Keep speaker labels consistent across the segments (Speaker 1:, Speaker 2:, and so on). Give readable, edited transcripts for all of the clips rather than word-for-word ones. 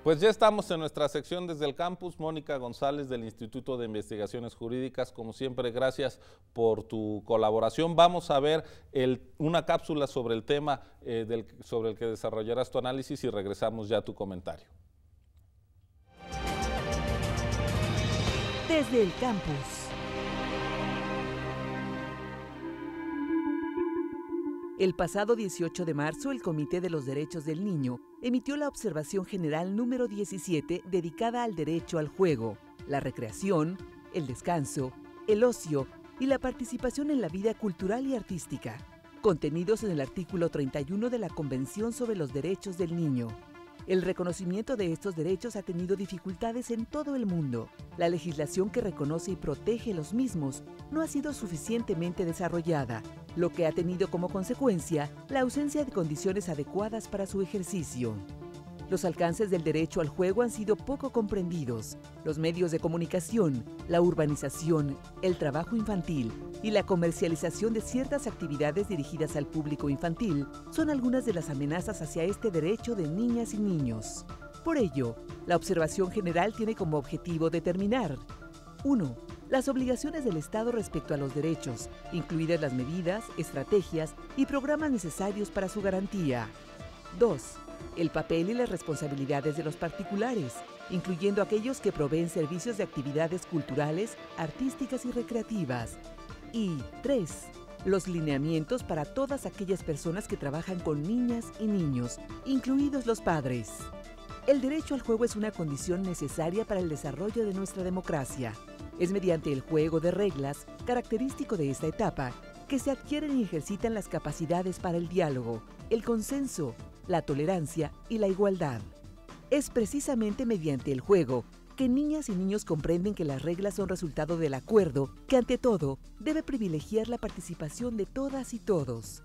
Speaker 1: Pues ya estamos en nuestra sección desde el campus. Mónica González del Instituto de Investigaciones Jurídicas, como siempre, gracias por tu colaboración. Vamos a ver una cápsula sobre el tema sobre el que desarrollarás tu análisis y regresamos ya a tu comentario.
Speaker 2: Desde el campus. El pasado 18 de marzo, el Comité de los Derechos del Niño emitió la Observación General número 17 dedicada al derecho al juego, la recreación, el descanso, el ocio y la participación en la vida cultural y artística, contenidos en el artículo 31 de la Convención sobre los Derechos del Niño. El reconocimiento de estos derechos ha tenido dificultades en todo el mundo. La legislación que reconoce y protege los mismos no ha sido suficientemente desarrollada, lo que ha tenido como consecuencia la ausencia de condiciones adecuadas para su ejercicio. Los alcances del derecho al juego han sido poco comprendidos. Los medios de comunicación, la urbanización, el trabajo infantil y la comercialización de ciertas actividades dirigidas al público infantil son algunas de las amenazas hacia este derecho de niñas y niños. Por ello, la observación general tiene como objetivo determinar 1. Las obligaciones del Estado respecto a los derechos, incluidas las medidas, estrategias y programas necesarios para su garantía. 2. El papel y las responsabilidades de los particulares, incluyendo aquellos que proveen servicios de actividades culturales, artísticas y recreativas. Y 3. Los lineamientos para todas aquellas personas que trabajan con niñas y niños, incluidos los padres. El derecho al juego es una condición necesaria para el desarrollo de nuestra democracia. Es mediante el juego de reglas, característico de esta etapa, que se adquieren y ejercitan las capacidades para el diálogo, el consenso, la tolerancia y la igualdad. Es precisamente mediante el juego que niñas y niños comprenden que las reglas son resultado del acuerdo, que ante todo debe privilegiar la participación de todas y todos.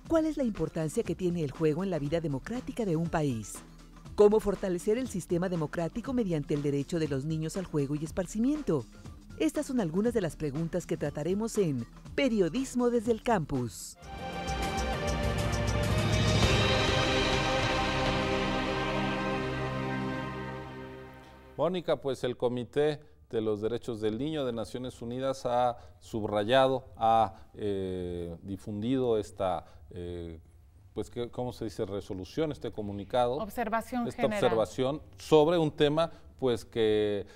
Speaker 2: ¿Cuál es la importancia que tiene el juego en la vida democrática de un país? ¿Cómo fortalecer el sistema democrático mediante el derecho de los niños al juego y esparcimiento? Estas son algunas de las preguntas que trataremos en Periodismo desde el Campus.
Speaker 1: Mónica, pues el Comité de los Derechos del Niño de Naciones Unidas ha subrayado, ha difundido esta, pues, ¿cómo se dice? Resolución, este comunicado.
Speaker 3: Observación
Speaker 1: esta
Speaker 3: general.
Speaker 1: Observación sobre un tema pues que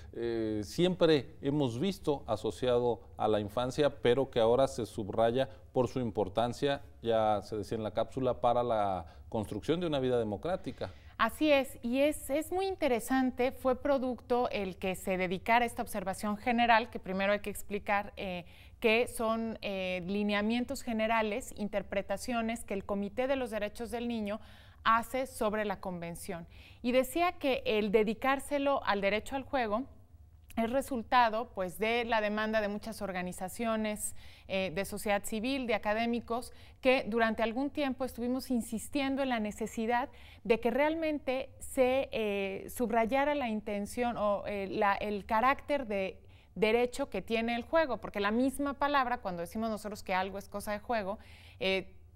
Speaker 1: siempre hemos visto asociado a la infancia, pero que ahora se subraya por su importancia, ya se decía en la cápsula, para la construcción de una vida democrática.
Speaker 3: Así es, y es muy interesante, fue producto el que se dedicara a esta observación general, que primero hay que explicar que son lineamientos generales, interpretaciones que el Comité de los Derechos del Niño hace sobre la Convención. Y decía que el dedicárselo al derecho al juego es resultado pues, de la demanda de muchas organizaciones de sociedad civil, de académicos, que durante algún tiempo estuvimos insistiendo en la necesidad de que realmente se subrayara la intención o el carácter de derecho que tiene el juego, porque la misma palabra, cuando decimos nosotros que algo es cosa de juego,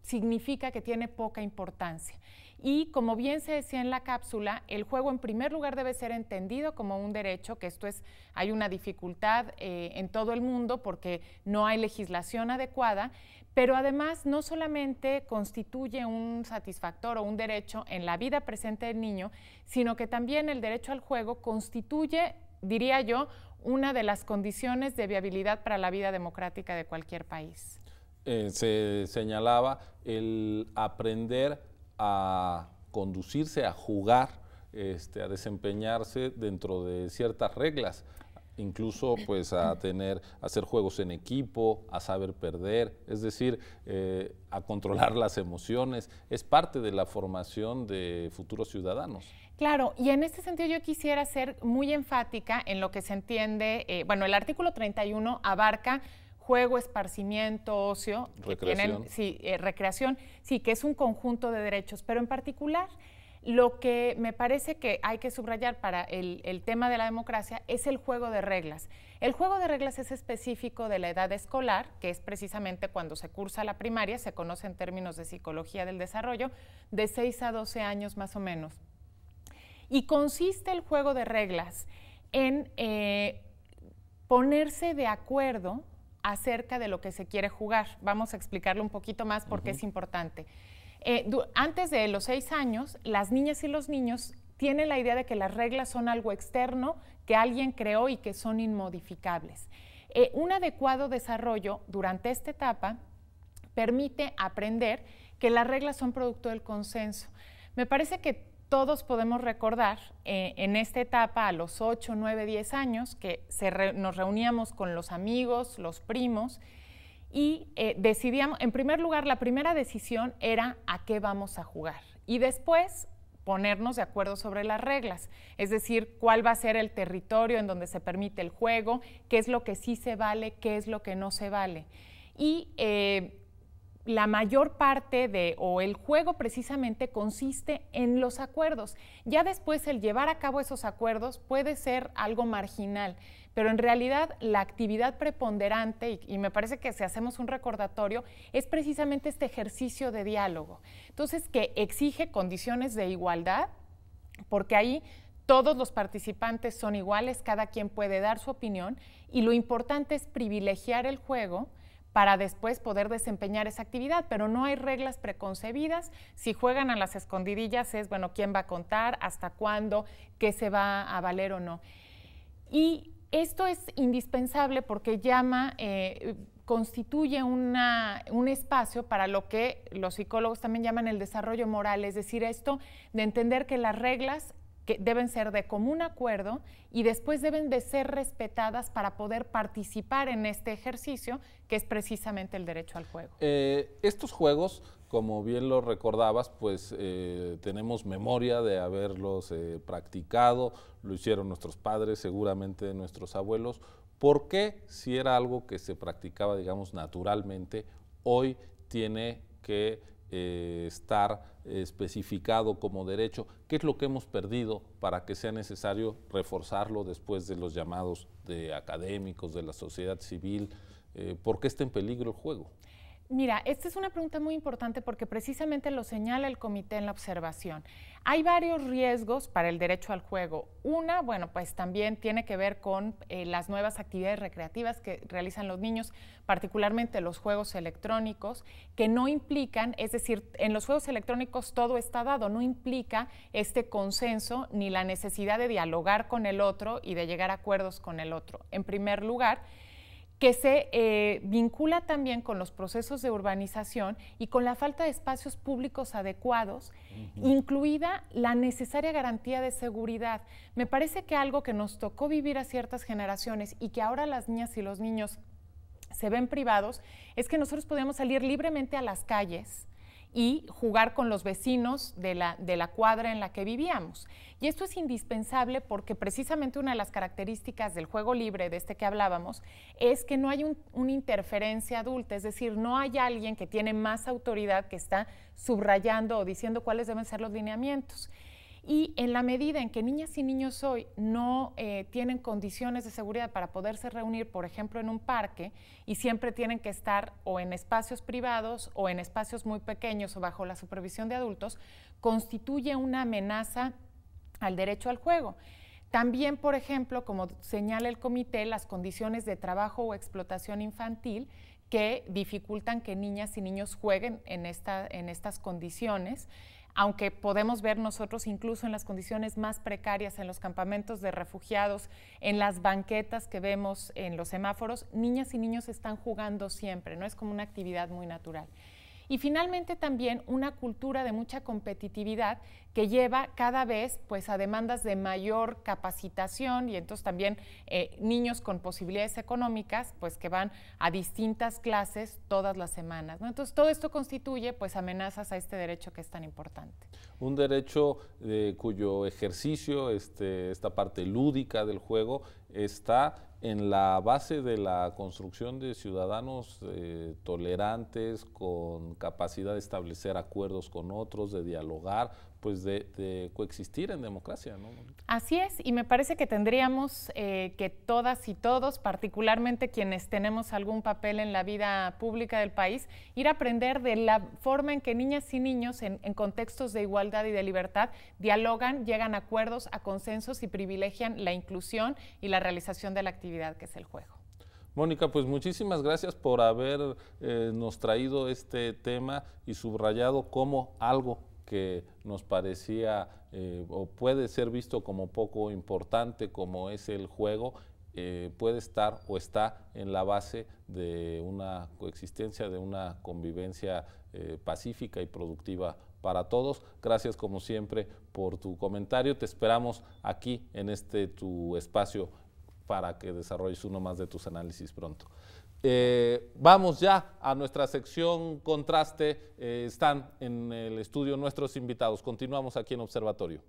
Speaker 3: significa que tiene poca importancia. Y como bien se decía en la cápsula, el juego en primer lugar debe ser entendido como un derecho, que esto es, hay una dificultad en todo el mundo porque no hay legislación adecuada, pero además no solamente constituye un satisfactor o un derecho en la vida presente del niño, sino que también el derecho al juego constituye, diría yo, una de las condiciones de viabilidad para la vida democrática de cualquier país.
Speaker 1: Se señalaba el aprender a conducirse, a jugar, a desempeñarse dentro de ciertas reglas, incluso pues a hacer juegos en equipo, a saber perder, es decir, a controlar las emociones, es parte de la formación de futuros ciudadanos.
Speaker 3: Claro, y en este sentido yo quisiera ser muy enfática en lo que se entiende, bueno, el artículo 31 abarca juego, esparcimiento, ocio,
Speaker 1: recreación.
Speaker 3: Recreación, sí, que es un conjunto de derechos, pero en particular lo que me parece que hay que subrayar para el tema de la democracia es el juego de reglas. El juego de reglas es específico de la edad escolar, que es precisamente cuando se cursa la primaria, se conoce en términos de psicología del desarrollo, de 6 a 12 años más o menos. Y consiste el juego de reglas en ponerse de acuerdo acerca de lo que se quiere jugar. Vamos a explicarlo un poquito más porque es importante. Antes de los 6 años, las niñas y los niños tienen la idea de que las reglas son algo externo que alguien creó y que son inmodificables. Un adecuado desarrollo durante esta etapa permite aprender que las reglas son producto del consenso. Me parece que todos podemos recordar en esta etapa, a los 8, 9, 10 años, que nos reuníamos con los amigos, los primos, y decidíamos, en primer lugar, la primera decisión era a qué vamos a jugar. Y después ponernos de acuerdo sobre las reglas, es decir, cuál va a ser el territorio en donde se permite el juego, qué es lo que sí se vale, qué es lo que no se vale. Y la mayor parte o el juego precisamente consiste en los acuerdos. Ya después el llevar a cabo esos acuerdos puede ser algo marginal, pero en realidad la actividad preponderante, y me parece que si hacemos un recordatorio, es precisamente este ejercicio de diálogo. Entonces, que exige condiciones de igualdad, porque ahí todos los participantes son iguales, cada quien puede dar su opinión, y lo importante es privilegiar el juego para después poder desempeñar esa actividad, pero no hay reglas preconcebidas. Si juegan a las escondidillas es, bueno, quién va a contar, hasta cuándo, qué se va a valer o no. Y esto es indispensable porque constituye un espacio para lo que los psicólogos también llaman el desarrollo moral, es decir, esto de entender que las reglas que deben ser de común acuerdo y después deben de ser respetadas para poder participar en este ejercicio, que es precisamente el derecho al juego.
Speaker 1: Estos juegos, como bien lo recordabas, pues tenemos memoria de haberlos practicado, lo hicieron nuestros padres, seguramente nuestros abuelos. ¿Por qué, si era algo que se practicaba, digamos, naturalmente, hoy tiene que estar especificado como derecho? ¿Qué es lo que hemos perdido para que sea necesario reforzarlo después de los llamados de académicos, de la sociedad civil? ¿Por qué está en peligro el juego?
Speaker 3: Mira, esta es una pregunta muy importante porque precisamente lo señala el comité en la observación. Hay varios riesgos para el derecho al juego. Una, bueno, pues también tiene que ver con las nuevas actividades recreativas que realizan los niños, particularmente los juegos electrónicos, que no implican, es decir, en los juegos electrónicos todo está dado, no implica este consenso ni la necesidad de dialogar con el otro y de llegar a acuerdos con el otro. En primer lugar, que se vincula también con los procesos de urbanización y con la falta de espacios públicos adecuados, incluida la necesaria garantía de seguridad. Me parece que algo que nos tocó vivir a ciertas generaciones y que ahora las niñas y los niños se ven privados, es que nosotros podíamos salir libremente a las calles y jugar con los vecinos de la cuadra en la que vivíamos. Y esto es indispensable porque precisamente una de las características del juego libre, de este que hablábamos, es que no hay una interferencia adulta, es decir, no hay alguien que tiene más autoridad que está subrayando o diciendo cuáles deben ser los lineamientos. Y en la medida en que niñas y niños hoy no tienen condiciones de seguridad para poderse reunir, por ejemplo, en un parque, y siempre tienen que estar o en espacios privados o en espacios muy pequeños o bajo la supervisión de adultos, constituye una amenaza al derecho al juego. También, por ejemplo, como señala el comité, las condiciones de trabajo o explotación infantil que dificultan que niñas y niños jueguen en estas condiciones, aunque podemos ver nosotros incluso en las condiciones más precarias, en los campamentos de refugiados, en las banquetas que vemos en los semáforos, niñas y niños están jugando siempre, ¿no? Es como una actividad muy natural. Y finalmente también una cultura de mucha competitividad que lleva cada vez pues, a demandas de mayor capacitación y entonces también niños con posibilidades económicas pues, que van a distintas clases todas las semanas, ¿no? Entonces todo esto constituye pues, amenazas a este derecho que es tan importante.
Speaker 1: Un derecho cuyo ejercicio, esta parte lúdica del juego, está en la base de la construcción de ciudadanos tolerantes, con capacidad de establecer acuerdos con otros, de dialogar, pues de coexistir en democracia, ¿no?
Speaker 3: Así es, y me parece que tendríamos que todas y todos, particularmente quienes tenemos algún papel en la vida pública del país, ir a aprender de la forma en que niñas y niños en contextos de igualdad y de libertad dialogan, llegan a acuerdos, a consensos y privilegian la inclusión y la realización de la actividad que es el juego.
Speaker 1: Mónica, pues muchísimas gracias por habernos traído este tema y subrayado como algo que nos parecía o puede ser visto como poco importante, como es el juego, puede estar o está en la base de una coexistencia, de una convivencia pacífica y productiva para todos. Gracias como siempre por tu comentario. Te esperamos aquí en tu espacio para que desarrolles uno más de tus análisis pronto. Vamos ya a nuestra sección Contraste. Están en el estudio nuestros invitados. Continuamos aquí en Observatorio.